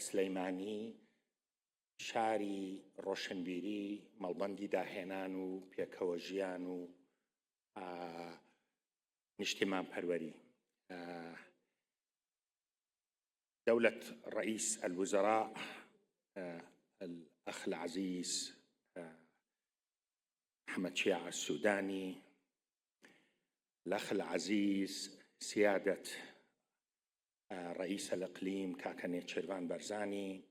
سلەیمانی شاری ڕۆشنبیری مەڵبەندی داهێنان و پێکەوە ژیان و نیشتیمان پەروەری. دولة رئيس الوزراء الأخ العزيز محمد شيع السوداني، الأخ العزيز سيادة رئيس الإقليم كاكا نيتشيرفان بارزاني،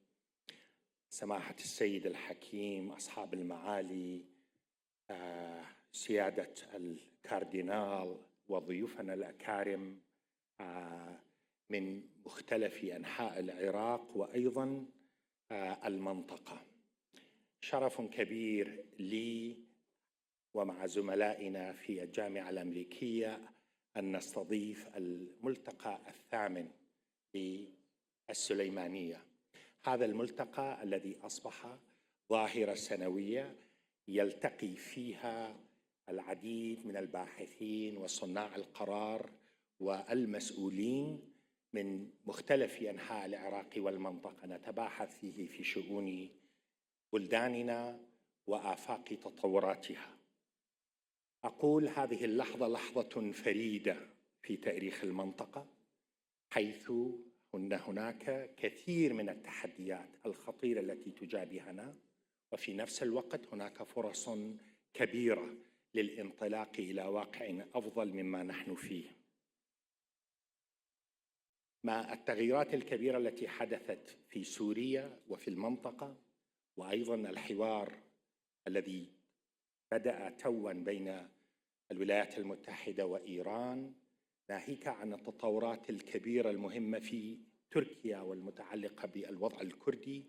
سماحة السيد الحكيم، أصحاب المعالي، سيادة الكاردينال وضيوفنا الأكارم من مختلف أنحاء العراق وأيضا المنطقة. شرف كبير لي ومع زملائنا في الجامعة الأمريكية أن نستضيف الملتقى الثامن للسليمانية. هذا الملتقى الذي أصبح ظاهرة سنوية يلتقي فيها العديد من الباحثين وصناع القرار والمسؤولين من مختلف أنحاء العراق والمنطقة، نتباحث فيه في شؤون بلداننا وآفاق تطوراتها. أقول هذه اللحظة لحظة فريدة في تاريخ المنطقة، حيث هناك كثير من التحديات الخطيرة التي تجابهنا، وفي نفس الوقت هناك فرص كبيرة للانطلاق إلى واقع أفضل مما نحن فيه. مع التغييرات الكبيرة التي حدثت في سوريا وفي المنطقة، وأيضا الحوار الذي بدأ توا بين الولايات المتحدة وإيران، ناهيك عن التطورات الكبيرة المهمة في تركيا والمتعلقة بالوضع الكردي،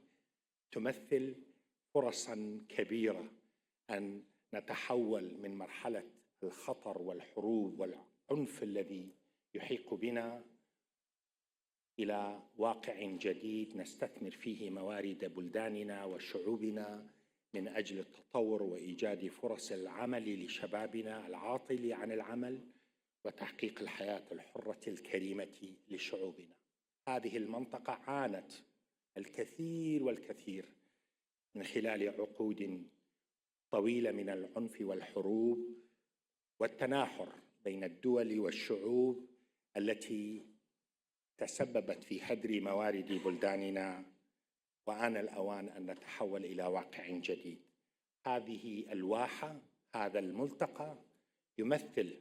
تمثل فرصا كبيرة أن نتحول من مرحلة الخطر والحروب والعنف الذي يحيق بنا إلى واقع جديد نستثمر فيه موارد بلداننا وشعوبنا من أجل التطور وإيجاد فرص العمل لشبابنا العاطل عن العمل وتحقيق الحياة الحرة الكريمة لشعوبنا. هذه المنطقة عانت الكثير والكثير من خلال عقود طويلة من العنف والحروب والتناحر بين الدول والشعوب التي تسببت في هدر موارد بلداننا، وآن الأوان أن نتحول إلى واقع جديد. هذه الواحة، هذا الملتقى يمثل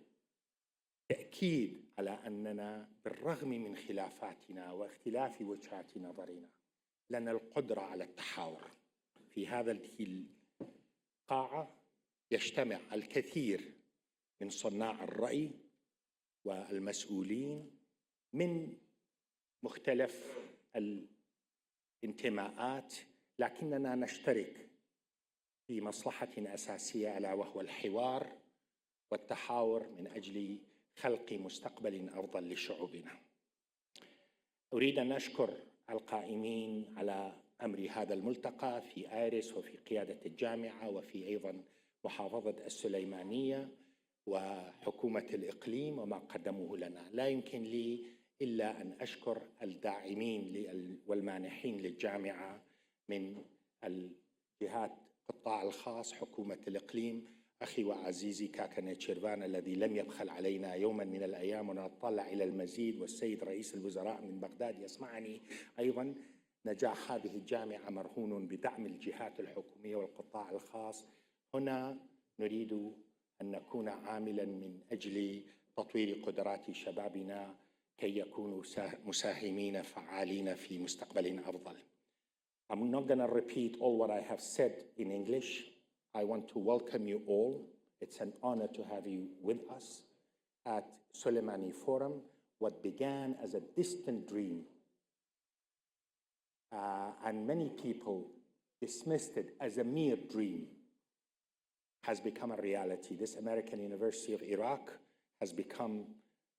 تأكيد على أننا بالرغم من خلافاتنا واختلاف وجهات نظرنا لنا القدرة على التحاور. في هذا القاعة يجتمع الكثير من صناع الرأي والمسؤولين من مختلف الانتماءات، لكننا نشترك في مصلحة أساسية ألا وهو الحوار والتحاور من أجل خلق مستقبل أفضل لشعوبنا. أريد أن أشكر القائمين على أمر هذا الملتقى في آيرس وفي قيادة الجامعة وفي أيضا محافظة السليمانية وحكومة الإقليم وما قدموه لنا. لا يمكن لي إلا أن أشكر الداعمين والمانحين للجامعة من الجهات القطاع الخاص، حكومة الإقليم، أخي وعزيزي كاكا نيتشيرفان الذي لم يبخل علينا يوما من الأيام ونطلع إلى المزيد، والسيد رئيس الوزراء من بغداد يسمعني أيضا. نجاح هذه الجامعة مرهون بدعم الجهات الحكومية والقطاع الخاص. هنا نريد أن نكون عاملا من أجل تطوير قدرات شبابنا كي يكونوا مساهمين فعالين في مستقبل أفضل. I'm not going to repeat all what I have said in English. I want to welcome you all. It's an honor to have you with us at Soleimani Forum. What began as a distant dream, and many people dismissed it as a mere dream, has become a reality. This American University of Iraq has become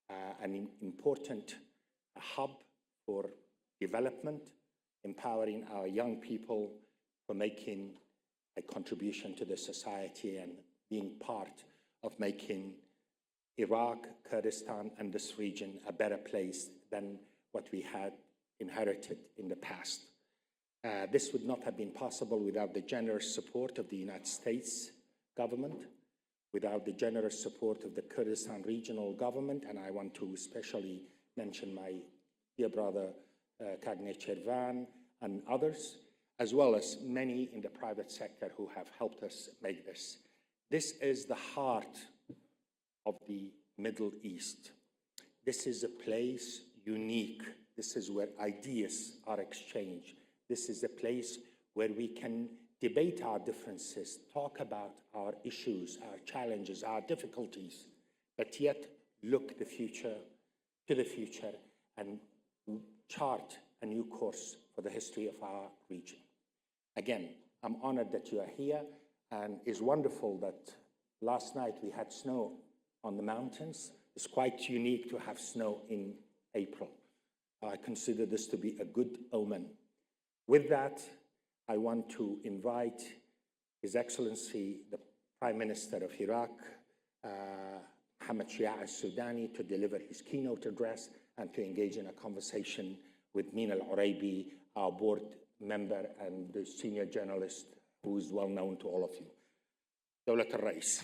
an important hub for development, empowering our young people for making a contribution to the society and being part of making Iraq, Kurdistan, and this region a better place than what we had inherited in the past. This would not have been possible without the generous support of the United States government, without the generous support of the Kurdistan regional government, and I want to especially mention my dear brother Cagne Chervan and others, as well as many in the private sector who have helped us make this. This is the heart of the Middle East. This is a place unique. This is where ideas are exchanged. This is a place where we can debate our differences, talk about our issues, our challenges, our difficulties, but yet look to the future and chart a new course for the history of our region. Again, I'm honored that you are here, and it's wonderful that last night we had snow on the mountains. It's quite unique to have snow in April. I consider this to be a good omen. With that, I want to invite His Excellency, the Prime Minister of Iraq, Mohammed Shia al-Sudani, to deliver his keynote address and to engage in a conversation with Min al-Uraibi, our board member and the senior journalist who is well known to all of you. دولة الرئيس.